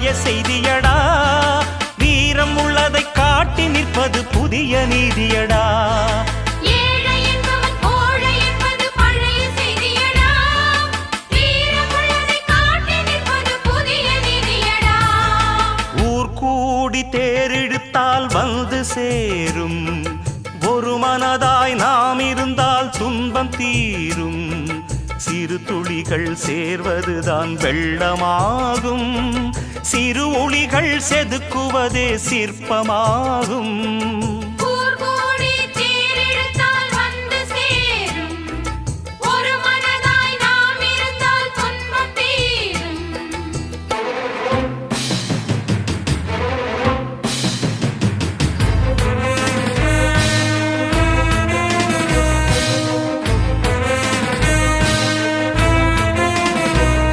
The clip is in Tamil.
பழைய செய்தியடா. வீரம் உள்ளதை காட்டி நிற்பது புதிய நீதியடா. ஊர் கூடி தேரெடுத்தால் வந்து சேரும். ஒரு மனதாய் நாம் இருந்தால் துன்பம் தீரும். சிறு துளிகள் சேர்வதுதான் வெள்ளமாகும். சிறு ஒளிகள் செதுக்குவதே சிற்பமாகும்.